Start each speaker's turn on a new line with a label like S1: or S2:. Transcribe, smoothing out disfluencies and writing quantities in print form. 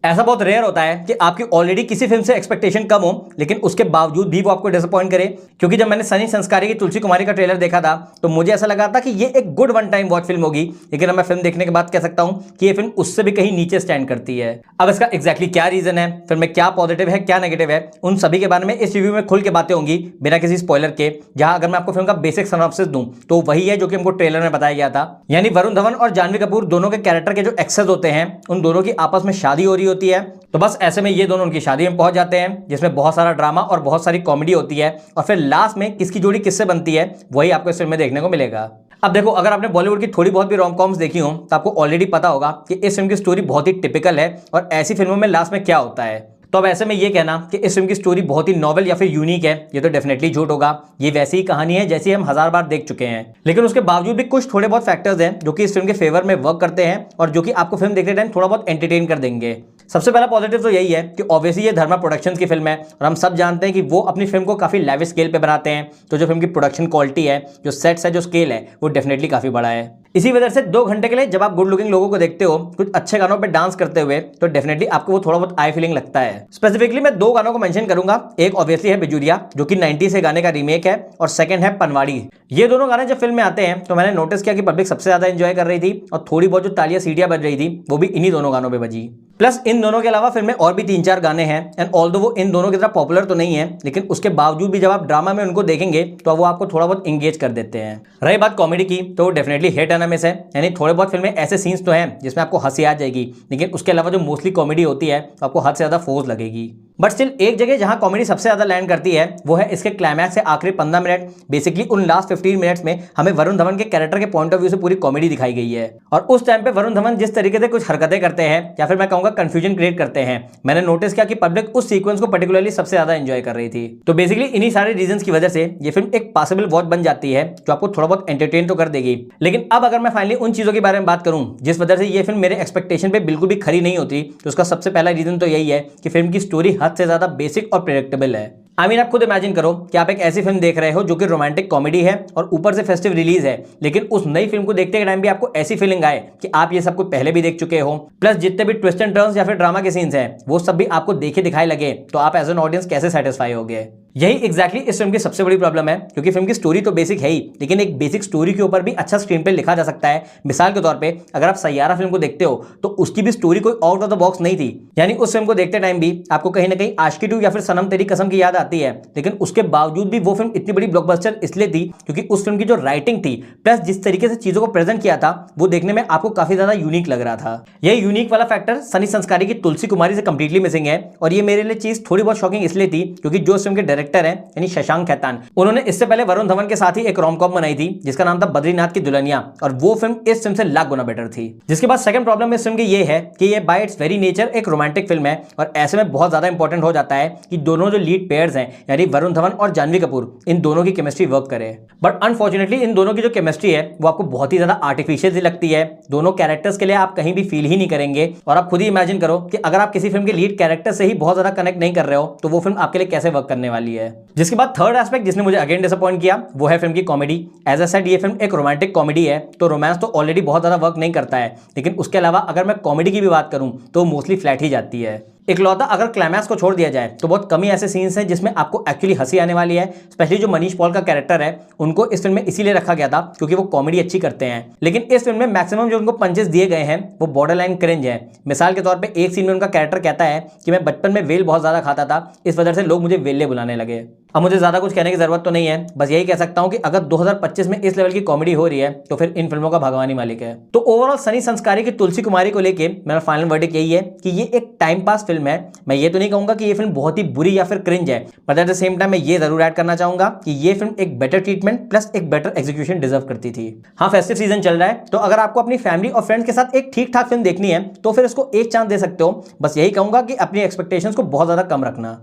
S1: ऐसा बहुत रेयर होता है कि आपकी ऑलरेडी किसी फिल्म से एक्सपेक्टेशन कम हो लेकिन उसके बावजूद भी वो आपको डिसअपॉइंट करे। क्योंकि जब मैंने सनी संस्कारी की तुलसी कुमारी का ट्रेलर देखा था तो मुझे ऐसा लगा था कि ये एक good one time watch film होगी, लेकिन अब मैं फिल्म देखने के बाद कह सकता हूं कि ये फिल्म उससे भी कहीं नीचे स्टैंड करती है। अब इसका एग्जैक्टली क्या रीजन है, फिल्म में क्या पॉजिटिव है क्या नेगेटिव है, उन सभी के बारे में इस रिव्यू में खुल के बातें होंगी बिना किसी स्पॉइलर के। जहां अगर मैं आपको फिल्म का बेसिक सिनॉप्सिस दूं तो वही है जो कि हमको ट्रेलर में बताया गया था, यानी वरुण धवन और जानवी कपूर दोनों के कैरेक्टर के जो एक्सेस होते हैं उन दोनों की आपस में शादी हो रही होती है। तो बस ऐसे में ये दोनों उनकी शादी में पहुंच जाते हैं जिसमें बहुत सारा ड्रामा और बहुत सारी कॉमेडी होती है और फिर लास्ट में किसकी जोड़ी किससे बनती है वही आपको इस फिल्म में देखने को मिलेगा। अब देखो, अगर आपने बॉलीवुड की थोड़ी बहुत भी रोम कॉम्स देखी हो तो आपको ऑलरेडी पता होगा कि इस फिल्म की स्टोरी बहुत ही टिपिकल है और ऐसी फिल्मों में लास्ट में क्या होता है। तो अब ऐसे में ये कहना कि इस फिल्म की स्टोरी बहुत ही नॉवेल या फिर यूनिक है ये तो डेफिनेटली झूठ होगा। ये वैसी ही कहानी है जैसी हम हजार बार देख चुके हैं, लेकिन उसके बावजूद भी कुछ थोड़े बहुत फैक्टर्स हैं जो कि इस फिल्म के फेवर में वर्क करते हैं और जो कि आपको फिल्म देखते टाइम थोड़ा बहुत एंटरटेन कर देंगे। सबसे पहला पॉजिटिव तो यही है कि ऑब्वियसली ये धर्मा प्रोडक्शंस की फिल्म है और हम सब जानते हैं कि वो अपनी फिल्म को काफी लेविश स्केल पे बनाते हैं। तो जो फिल्म की प्रोडक्शन क्वालिटी है, जो सेट्स है, जो स्केल है, वो डेफिनेटली काफी बड़ा है। इसी वजह से 2 घंटे के लिए जब आप गुड लुकिंग लोगों को देखते हो कुछ अच्छे गानों पे डांस करते हुए तो डेफिनेटली आपको वो थोड़ा बहुत आई फीलिंग लगता है। स्पेसिफिकली मैं 2 गानों को मेंशन करूंगा। एक ऑब्वियसली है बिजुरिया जो कि 90 से गाने का रीमेक है और सेकंड है पनवाड़ी। ये दोनों गाने जब फिल्म में आते हैं तो मैंने नोटिस किया कि पब्लिक सबसे ज्यादा एंजॉय कर रही थी और थोड़ी बहुत जो तालियां सीटियां बज रही थी वो भी इन्हीं दोनों गानों पे बजी। प्लस इन दोनों के अलावा फिल्म में और भी 3-4 गाने हैं एंड ऑल्दो वो इन दोनों की तरह पॉपुलर तो नहीं है, लेकिन उसके बावजूद भी जब आप ड्रामा में उनको देखेंगे तो वो आपको थोड़ा बहुत इंगेज कर देते हैं। रही बात कॉमेडी की तो डेफिनेटली हिट एंड मिस है, यानी थोड़े बहुत फिल्में ऐसे सीन्स तो हैं जिसमें आपको हंसी आ जाएगी, लेकिन उसके अलावा जो मोस्टली कॉमेडी होती है तो आपको हद से ज्यादा फोर्स लगेगी। बट स्टिल एक जगह जहां कॉमेडी सबसे ज्यादा लैंड करती है वो है इसके क्लाइमैक्स से आखिरी 15 मिनट। बेसिकली उन लास्ट 15 मिनट्स में हमें वरुण धवन के कैरेक्टर के पॉइंट ऑफ व्यू से पूरी कॉमेडी दिखाई गई है और उस टाइम पे वरुण धवन जिस तरीके से कुछ हरकतें करते हैं या फिर मैं कहूंगा कंफ्यूजन क्रिएट करते हैं, मैंने नोटिस किया कि पब्लिक उस सीक्वेंस को पर्टिकुलरली सबसे ज्यादा एंजॉय कर रही थी। तो बेसिकली इन्हीं सारे रीजंस की वजह से ये फिल्म एक पॉसिबल वॉच बन जाती है जो आपको थोड़ा बहुत एंटरटेन तो कर देगी। लेकिन अब अगर मैं फाइनली उन चीजों के बारे में बात करूं जिस वजह से ये फिल्म मेरे एक्सपेक्टेशन पे बिल्कुल भी खरी नहीं होती, तो उसका सबसे पहला रीजन तो यही है कि फिल्म की स्टोरी हद से ज्यादा बेसिक और प्रेडिक्टेबल है। आई मीन आप खुद इमेजिन करो कि आप एक ऐसी फिल्म देख रहे हो जो कि रोमांटिक कॉमेडी है और ऊपर से फेस्टिव रिलीज है, लेकिन उस नई फिल्म को देखते के टाइम भी आपको ऐसी फीलिंग आए कि आप ये सब कुछ पहले भी देख चुके हो, प्लस जितने भी ट्विस्ट एंड टर्न्स या फिर ड्रामा के सीन्स हैं वो सब भी आपको देखे दिखाई लगे, तो आप एज एन ऑडियंस कैसे सेटिस्फाई होगे। यही एग्जैक्टली इस फिल्म की सबसे बड़ी प्रॉब्लम है, क्योंकि फिल्म की स्टोरी तो बेसिक है ही, लेकिन एक बेसिक स्टोरी के ऊपर भी अच्छा स्क्रीन पे लिखा जा सकता है। मिसाल के तौर पे अगर आप सैयारा फिल्म को देखते हो तो उसकी भी स्टोरी कोई आउट ऑफ द बॉक्स नहीं थी, यानी उस फिल्म को देखते टाइम भी आपको कहीं ना कहीं आशिकी 2 या फिर सनम तेरी कसम की याद आती है, लेकिन उसके बावजूद भी वो फिल्म इतनी बड़ी ब्लॉकबस्टर इसलिए थी क्योंकि उस फिल्म की जो राइटिंग थी प्लस जिस तरीके से चीजों को प्रेजेंट किया था वो देखने में आपको काफी ज्यादा यूनिक लग रहा था। यही यूनिक वाला फैक्टर सनी संस्कारी की तुलसी कुमारी से कंप्लीटली मिसिंग है और ये मेरे लिए चीज थोड़ी बहुत शॉकिंग इसलिए थी क्योंकि जो इस फिल्म के डायरेक्टर है यानी शशांक खैतान, उन्होंने इससे पहले वरुण धवन के साथ ही एक रोम कॉम बनाई थी जिसका नाम था बद्रीनाथ की दुल्हनिया और वो फिल्म इस फिल्म से लाख गुना बेटर थी। जिसके बाद सेकंड प्रॉब्लम इस फिल्म की ये है कि ये बाय इट्स वेरी नेचर एक रोमांटिक फिल्म है और ऐसे में बहुत ज्यादा इंपॉर्टेंट हो जाता है कि दोनों जो लीड पेयर्स हैं यानी वरुण धवन और जानवी कपूर, इन दोनों की केमिस्ट्री वर्क करे। बट अनफॉर्चुनेटली इन दोनों की जो केमिस्ट्री है वो आपको बहुत ही ज्यादा आर्टिफिशियल सी लगती है। दोनों कैरेक्टर्स के लिए आप कहीं भी फील ही नहीं करेंगे और आप खुद ही इमेजिन करो कि अगर आप किसी फिल्म के लीड कैरेक्टर से ही बहुत ज्यादा कनेक्ट नहीं कर रहे हो तो वो फिल्म आपके लिए कैसे वर्क करने वाली है। जिसके बाद थर्ड एस्पेक्ट जिसने मुझे अगेन डिसअपॉइंट किया वो है फिल्म की कॉमेडी। एज अ सेड ये फिल्म एक रोमांटिक कॉमेडी है तो रोमांस तो ऑलरेडी बहुत ज्यादा वर्क नहीं करता है, लेकिन उसके अलावा अगर मैं कॉमेडी की भी बात करूं तो मोस्टली फ्लैट ही जाती है। इकलौता अगर क्लाइमैक्स को छोड़ दिया जाए तो बहुत कम ही ऐसे सीन्स हैं जिसमें आपको एक्चुअली हंसी आने वाली है। स्पेशली जो मनीष पॉल का कैरेक्टर है उनको इस फिल्म में इसीलिए रखा गया था क्योंकि वो कॉमेडी अच्छी करते हैं, लेकिन इस फिल्म में मैक्सिमम जो उनको पंचेस दिए गए हैं वो बॉर्डर लाइन क्रिंज है। मिसाल के तौर पर एक सीन में उनका कैरेक्टर कहता है कि मैं बचपन में वेल बहुत ज्यादा खाता था, इस वजह से लोग मुझे वेल्ले बुलाने लगे। अब मुझे ज्यादा कुछ कहने की जरूरत तो नहीं है, बस यही कह सकता हूं कि अगर 2025 में इस लेवल की कॉमेडी हो रही है तो फिर इन फिल्मों का भगवान ही मालिक है। तो ओवरऑल सनी संस्कारी की तुलसी कुमारी को लेके मेरा फाइनल वर्डिक्ट यही है कि ये एक टाइम पास फिल्म है। मैं ये तो नहीं कहूंगा कि ये फिल्म बहुत ही बुरी या फिर क्रिंज है, but at the same time मैं ये जरूर ऐड करना चाहूंगा कि ये फिल्म एक बेटर ट्रीटमेंट प्लस एक बेटर एग्जीक्यूशन डिजर्व करती थी। हाँ, फेस्टिव सीजन चल रहा है तो अगर आपको अपनी फैमिली और फ्रेंड्स के साथ एक ठीक ठाक फिल्म देखनी है तो फिर इसको एक चांस दे सकते हो। बस यही कहूंगा कि अपनी एक्सपेक्टेशंस को बहुत ज्यादा कम रखना।